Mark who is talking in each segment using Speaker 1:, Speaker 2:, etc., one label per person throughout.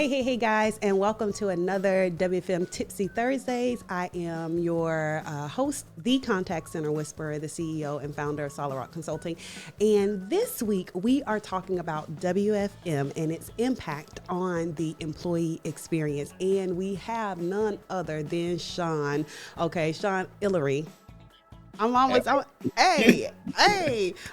Speaker 1: Hey, guys, and welcome to another WFM Tipsy Thursdays. I am your host, the Contact Center Whisperer, the CEO and founder of Solid Rock Consulting. And this week, we are talking about WFM and its impact on the employee experience. And we have none other than Shan. Okay, Shan Illery. Hey.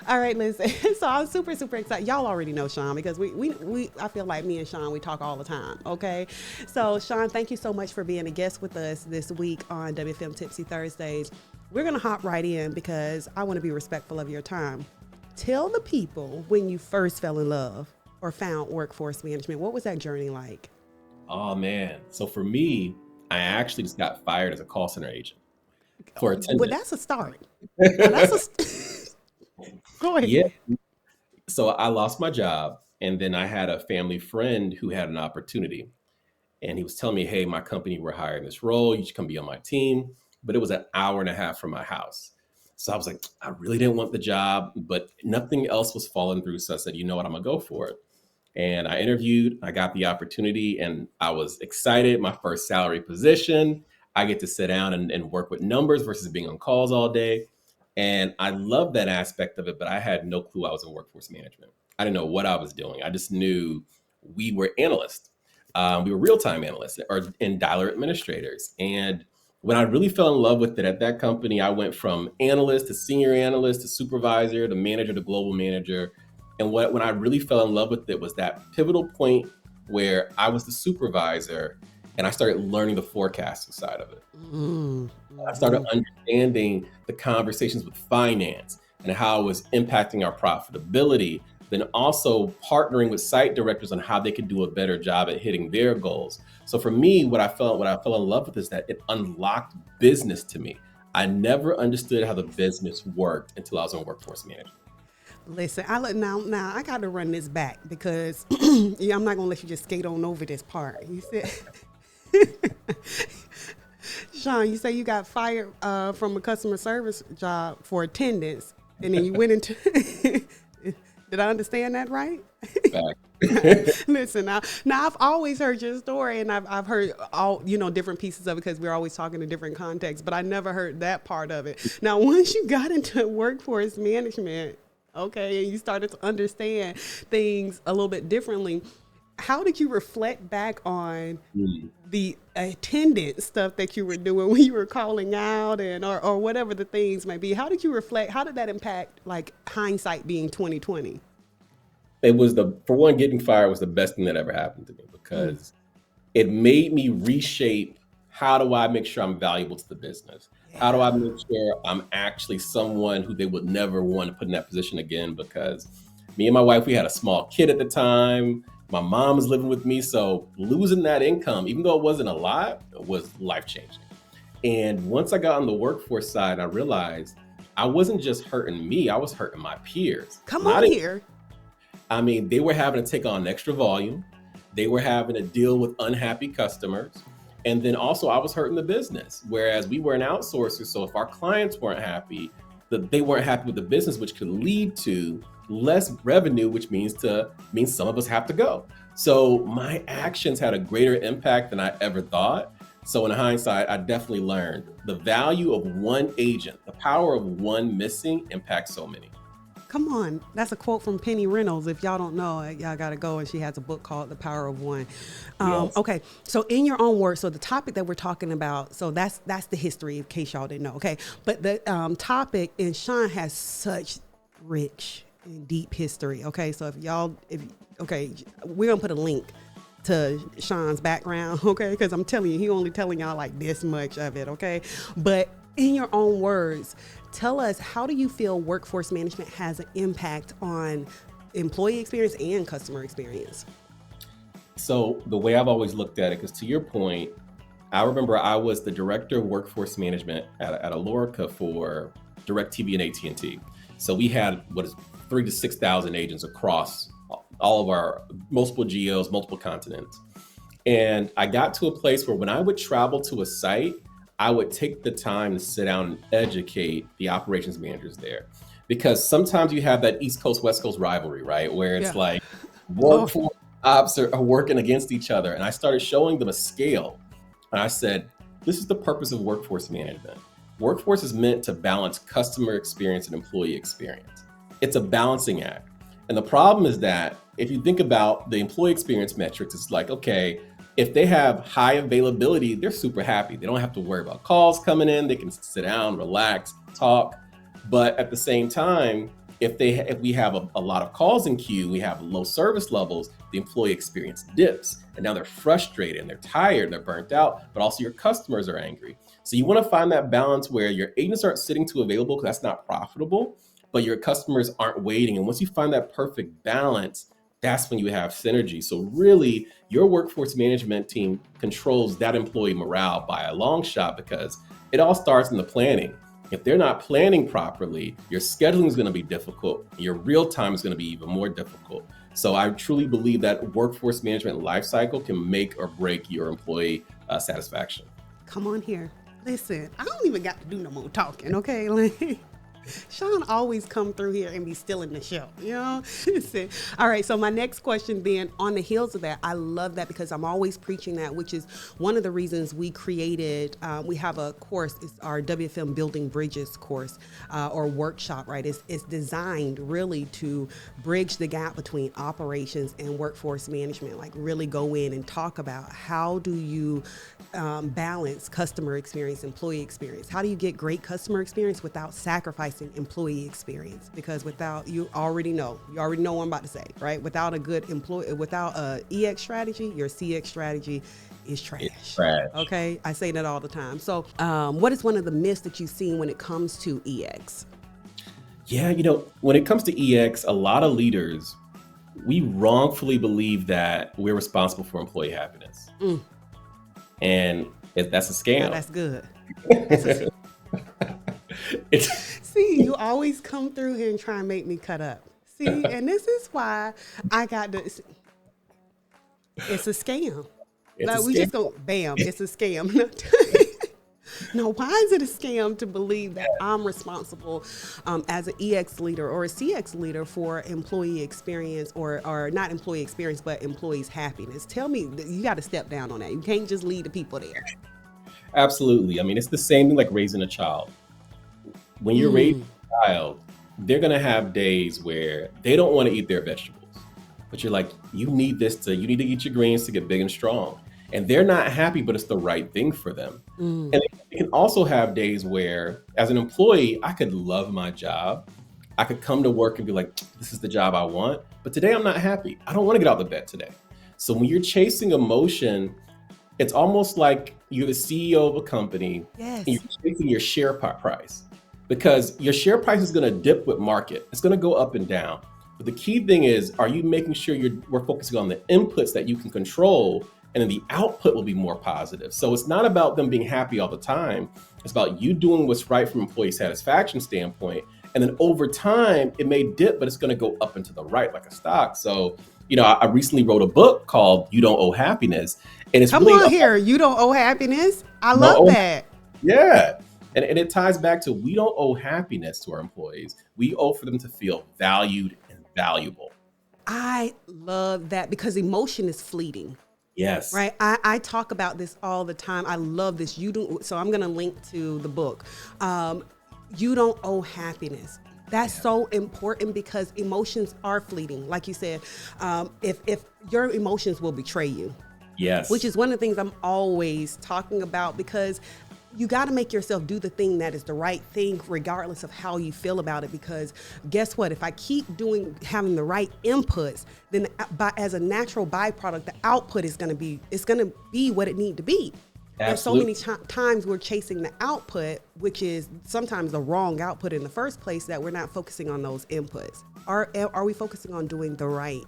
Speaker 1: All right, listen. So I'm super excited. Y'all already know Shan because I feel like me and Shan, we talk all the time. Okay. So Shan, thank you so much for being a guest with us this week on WFM Tipsy Thursdays. We're going to hop right in because I want to be respectful of your time. Tell the people when you first fell in love or found workforce management. What was that journey like?
Speaker 2: Oh man. So for me, I actually just got fired as a call center agent for attendance.
Speaker 1: Well, that's a start. Go ahead.
Speaker 2: Yeah. So I lost my job, and then I had a family friend who had an opportunity, and he was telling me, "Hey, my company, we're hiring this role. You should come be on my team." But it was an hour and a half from my house. So I was like, I really didn't want the job, but nothing else was falling through. So I said, you know what, I'm gonna go for it. And I interviewed, I got the opportunity, and I was excited. My first salary position. I get to sit down and work with numbers versus being on calls all day. And I love that aspect of it, but I had no clue I was in workforce management. I didn't know what I was doing. I just knew we were analysts. We were real-time analysts or and dialer administrators. And when I really fell in love with it at that company, I went from analyst to senior analyst to supervisor to manager to global manager. And when I really fell in love with it was that pivotal point where I was the supervisor and I started learning the forecasting side of it. I started understanding the conversations with finance and how it was impacting our profitability, then also partnering with site directors on how they could do a better job at hitting their goals. So for me, what I fell in love with is that it unlocked business to me. I never understood how the business worked until I was in workforce management.
Speaker 1: Listen, now I got to run this back because yeah, I'm not gonna let you just skate on over this part. You said, Shan, you say you got fired from a customer service job for attendance, and then you went into. Did I understand that right? Listen, now I've always heard your story, and I've heard all different pieces of it because we're always talking in different contexts, but I never heard that part of it. Now, once you got into workforce management, okay, and you started to understand things a little bit differently, how did you reflect back on the attendance stuff that you were doing when you were calling out and or whatever the things may be? How did you reflect? How did that impact, like, hindsight being 2020?
Speaker 2: It was for one, getting fired was the best thing that ever happened to me because it made me reshape how do I make sure I'm valuable to the business? How do I make sure I'm actually someone who they would never want to put in that position again? Because me and my wife, we had a small kid at the time. My mom was living with me. So losing that income, even though it wasn't a lot, was life-changing. And once I got on the workforce side, I realized I wasn't just hurting me, I was hurting my peers.
Speaker 1: Come on here.
Speaker 2: I mean, they were having to take on extra volume. They were having to deal with unhappy customers. And then also I was hurting the business, whereas we were an outsourcer. So if our clients weren't happy, they weren't happy with the business, which could lead to less revenue, which means some of us have to go. So my actions had a greater impact than I ever thought. So in hindsight, I definitely learned the value of one agent, the power of one missing impacts so many.
Speaker 1: Come on. That's a quote from Penny Reynolds. If y'all don't know, y'all got to go. And she has a book called The Power of One.
Speaker 2: Yes.
Speaker 1: Okay. So in your own words, so the topic that we're talking about, so that's the history in case y'all didn't know. Okay. But the topic, and Shan has such rich and deep history. Okay. So we're going to put a link to Shan's background. Okay. Because I'm telling you, he only telling y'all like this much of it. Okay. But in your own words, tell us, how do you feel workforce management has an impact on employee experience and customer experience?
Speaker 2: So the way I've always looked at it, because to your point, I remember I was the director of workforce management at Alorica for DirecTV and AT&T. So we had 3,000 to 6,000 agents across all of our multiple geos, multiple continents. And I got to a place where when I would travel to a site, I would take the time to sit down and educate the operations managers there. Because sometimes you have that East Coast, West Coast rivalry, right? Where it's like workforce ops are working against each other. And I started showing them a scale. And I said, this is the purpose of workforce management. Workforce is meant to balance customer experience and employee experience. It's a balancing act. And the problem is that if you think about the employee experience metrics, it's like, okay, if they have high availability, they're super happy. They don't have to worry about calls coming in. They can sit down, relax, talk. But at the same time, if we have a lot of calls in queue, we have low service levels, the employee experience dips. And now they're frustrated and they're tired and they're burnt out, but also your customers are angry. So you want to find that balance where your agents aren't sitting too available because that's not profitable, but your customers aren't waiting. And once you find that perfect balance, that's when you have synergy. So really, your workforce management team controls that employee morale by a long shot, because it all starts in the planning. If they're not planning properly, your scheduling is going to be difficult. Your real time is going to be even more difficult. So I truly believe that workforce management lifecycle can make or break your employee satisfaction.
Speaker 1: Come on here. Listen, I don't even got to do no more talking, okay? Like, Shan always come through here and be stealing the show, you know? Listen. All right, so my next question then, on the heels of that, I love that because I'm always preaching that, which is one of the reasons we created, we have a course, it's our WFM Building Bridges course or workshop, right? It's designed really to bridge the gap between operations and workforce management, like really go in and talk about how do you balance customer experience, employee experience? How do you get great customer experience without sacrificing employee experience? Because without, you already know what I'm about to say, right? Without a good employee, without a EX strategy, your CX strategy is trash.
Speaker 2: It's trash.
Speaker 1: Okay, I say that all the time. So, what is one of the myths that you've seen when it comes to EX?
Speaker 2: Yeah, when it comes to EX, a lot of leaders, we wrongfully believe that we're responsible for employee happiness. And that's a scam.
Speaker 1: Now that's good.
Speaker 2: It's
Speaker 1: See, you always come through here and try and make me cut up. See, and this is why I got to. It's a scam. We just go, bam, it's a scam. No, why is it a scam to believe that I'm responsible as an EX leader or a CX leader for employee experience or not employee experience, but employees' happiness? Tell me, you got to step down on that. You can't just lead the people there.
Speaker 2: Absolutely. I mean, it's the same thing like raising a child. When you're raising a child, they're going to have days where they don't want to eat their vegetables, but you're like, you need to eat your greens to get big and strong. And they're not happy, but it's the right thing for them. And they can also have days where, as an employee, I could love my job. I could come to work and be like, this is the job I want. But today I'm not happy. I don't want to get out of bed today. So when you're chasing emotion, it's almost like you're the CEO of a company and you're chasing your share price, because your share price is going to dip with market. It's going to go up and down. But the key thing is, are you making sure we're focusing on the inputs that you can control, and then the output will be more positive. So it's not about them being happy all the time. It's about you doing what's right from employee satisfaction standpoint. And then over time, it may dip, but it's going to go up and to the right like a stock. So, I recently wrote a book called You Don't Owe Happiness. And it's
Speaker 1: Come on here. You don't owe happiness. I love that.
Speaker 2: Yeah. And it ties back to, we don't owe happiness to our employees. We owe for them to feel valued and valuable.
Speaker 1: I love that because emotion is fleeting.
Speaker 2: Yes.
Speaker 1: Right. I talk about this all the time. I love this. So I'm going to link to the book. You don't owe happiness. That's so important because emotions are fleeting. Like you said, if your emotions will betray you.
Speaker 2: Yes.
Speaker 1: Which is one of the things I'm always talking about, because you got to make yourself do the thing that is the right thing, regardless of how you feel about it. Because guess what? If I keep having the right inputs, then as a natural byproduct, the output is going to be what it need to be.
Speaker 2: Absolutely.
Speaker 1: And so many times we're chasing the output, which is sometimes the wrong output in the first place, that we're not focusing on those inputs. Are we focusing on doing the right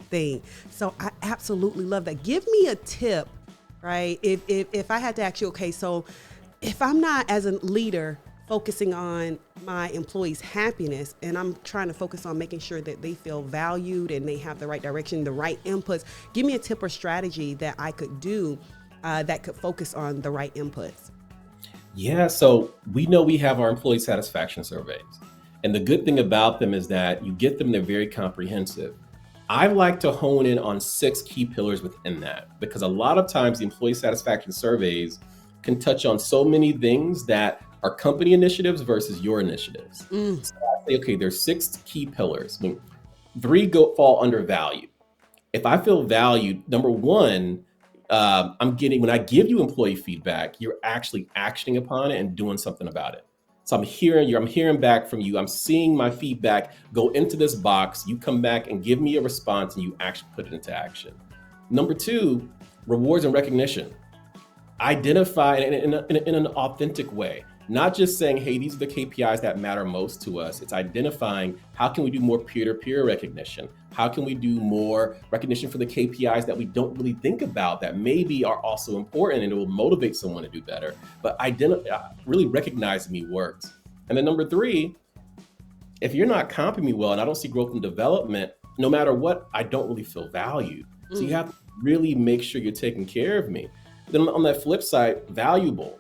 Speaker 1: thing? So I absolutely love that. Give me a tip, right? If I had to ask you, okay, so if I'm not, as a leader, focusing on my employees' happiness, and I'm trying to focus on making sure that they feel valued and they have the right direction, the right inputs, give me a tip or strategy that I could do that could focus on the right inputs.
Speaker 2: Yeah, so we know we have our employee satisfaction surveys. And the good thing about them is that you get them, they're very comprehensive. I like to hone in on 6 key pillars within that, because a lot of times the employee satisfaction surveys can touch on so many things that are company initiatives versus your initiatives.
Speaker 1: Mm.
Speaker 2: So I say, okay, there's 6 key pillars. I mean, 3 fall under value. If I feel valued, number one, I'm getting, when I give you employee feedback, you're actually actioning upon it and doing something about it. So I'm hearing you, I'm hearing back from you, I'm seeing my feedback go into this box, you come back and give me a response and you actually put it into action. Number 2, rewards and recognition. Identify in an authentic way, not just saying, hey, these are the KPIs that matter most to us. It's identifying, how can we do more peer-to-peer recognition? How can we do more recognition for the KPIs that we don't really think about that maybe are also important and it will motivate someone to do better? But really recognizing me works. And then number 3, if you're not comping me well and I don't see growth and development, no matter what, I don't really feel valued. So you have to really make sure you're taking care of me. Then on that flip side, valuable.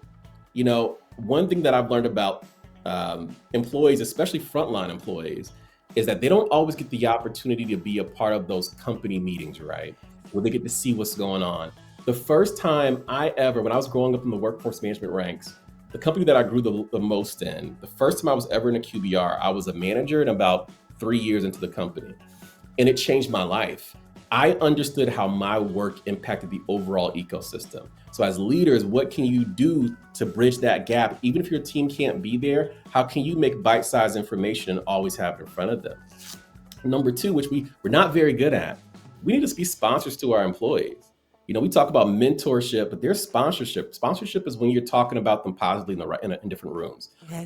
Speaker 2: You know, one thing that I've learned about employees, especially frontline employees, is that they don't always get the opportunity to be a part of those company meetings, right? Where they get to see what's going on. The first time when I was growing up in the workforce management ranks, the company that I grew the most in, the first time I was ever in a QBR, I was a manager and about 3 years into the company. And it changed my life. I understood how my work impacted the overall ecosystem. So as leaders, what can you do to bridge that gap? Even if your team can't be there, how can you make bite-sized information and always have it in front of them? Number 2, which we're not very good at, we need to be sponsors to our employees. You know, we talk about mentorship, but there's sponsorship. Sponsorship is when you're talking about them positively in different rooms.
Speaker 1: Yes.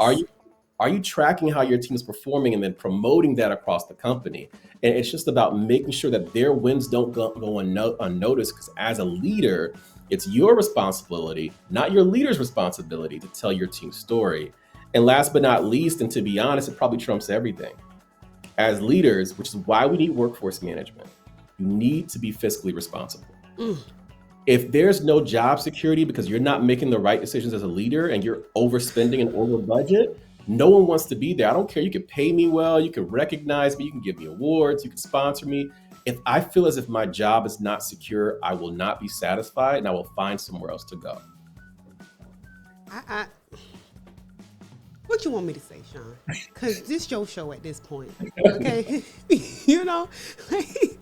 Speaker 2: Are you tracking how your team is performing and then promoting that across the company? And it's just about making sure that their wins don't go unnoticed, because as a leader, it's your responsibility, not your leader's responsibility, to tell your team's story. And last but not least, and to be honest, it probably trumps everything. As leaders, which is why we need workforce management, you need to be fiscally responsible. If there's no job security because you're not making the right decisions as a leader and you're overspending and over budget, no one wants to be there. I don't care. You can pay me well. You can recognize me. You can give me awards. You can sponsor me. If I feel as if my job is not secure, I will not be satisfied and I will find somewhere else to go.
Speaker 1: What you want me to say, Sean? Because this your show at this point, okay? You know, like,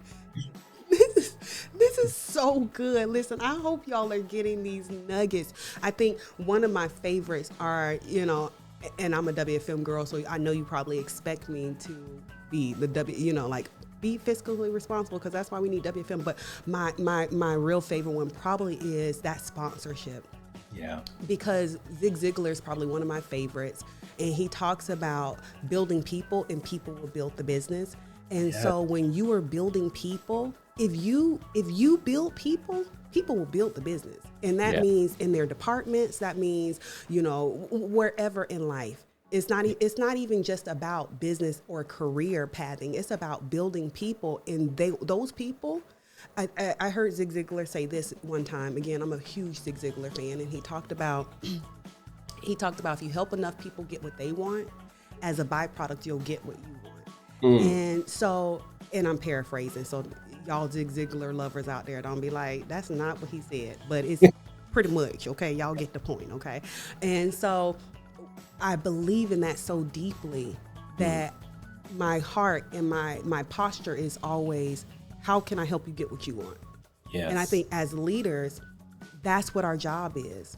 Speaker 1: this is so good. Listen, I hope y'all are getting these nuggets. I think one of my favorites are, you know, and I'm a WFM girl, so I know you probably expect me to be the be fiscally responsible, because that's why we need WFM. But my real favorite one probably is that sponsorship.
Speaker 2: Yeah. Because
Speaker 1: Zig Ziglar is probably one of my favorites, and he talks about building people, and people will build the business. And so when you are building people, if you build people, people will build the business. And that means in their departments, that means, you know, wherever in life. It's not even just about business or career pathing. It's about building people, and those people. I heard Zig Ziglar say this one time. Again, I'm a huge Zig Ziglar fan, and he talked about if you help enough people get what they want, as a byproduct, you'll get what you want. And so, and I'm paraphrasing, so y'all Zig Ziglar lovers out there, don't be like, that's not what he said, but it's pretty much, okay? Y'all get the point, okay? And so I believe in that so deeply that my heart and my posture is always, how can I help you get what you want?
Speaker 2: Yes.
Speaker 1: And I think as leaders, that's what our job is.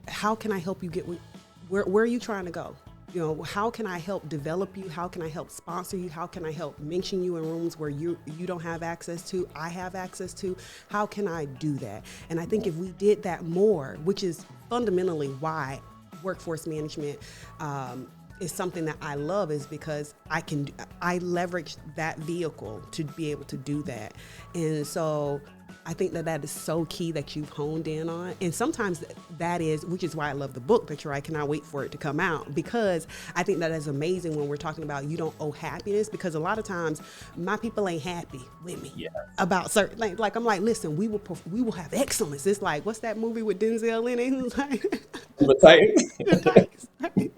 Speaker 1: How can I help you get where are you trying to go? You know, how can I help develop you? How can I help sponsor you? How can I help mention you in rooms where you don't have access to, I have access to? How can I do that? And I think if we did that more, which is fundamentally why workforce management is something that I love, is because I leverage that vehicle to be able to do that. And so I think that is so key that you've honed in on. And sometimes that is, which is why I love the book that you're, I cannot wait for it to come out, because I think that is amazing when we're talking about you don't owe happiness, because a lot of times my people ain't happy with me about certain things. Like, I'm like, listen, we will have excellence. It's like, what's that movie with Denzel in it? He was like,
Speaker 2: The Titans.
Speaker 1: The Titans, right?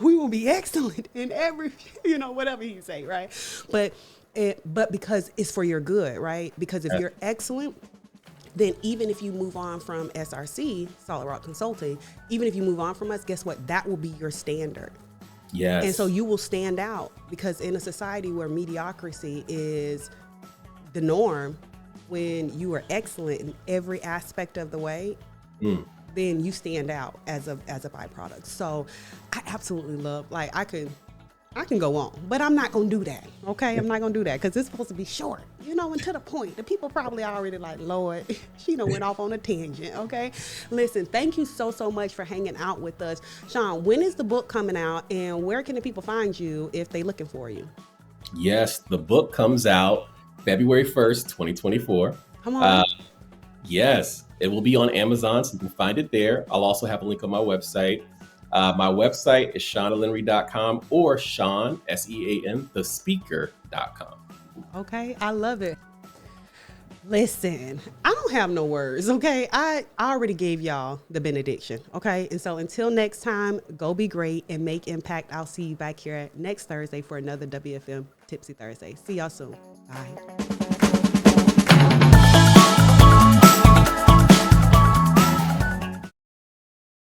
Speaker 1: We will be excellent in every, whatever you say, right? But but because it's for your good, right? Because if you're excellent, then even if you move on from SRC, Solid Rock Consulting, even if you move on from us, guess what? That will be your standard.
Speaker 2: Yes.
Speaker 1: And so you will stand out, because in a society where mediocrity is the norm, when you are excellent in every aspect of the way, then you stand out as a byproduct. So I absolutely love, like, I can go on, but I'm not going to do that. Okay. I'm not going to do that, because it's supposed to be short, and to the point. The people probably already like, Lord, she done went off on a tangent. Okay. Listen, thank you so much for hanging out with us. Shan, when is the book coming out, and where can the people find you if they looking for you?
Speaker 2: Yes, the book comes out February 1st, 2024.
Speaker 1: Come on.
Speaker 2: Yes, it will be on Amazon, so you can find it there. I'll also have a link on my website. My website is ShanAlenry.com or Shan, SEAN, thespeaker.com.
Speaker 1: Okay. I love it. Listen, I don't have no words, okay? I already gave y'all the benediction, okay? And so until next time, go be great and make impact. I'll see you back here next Thursday for another WFM Tipsy Thursday. See y'all soon. Bye.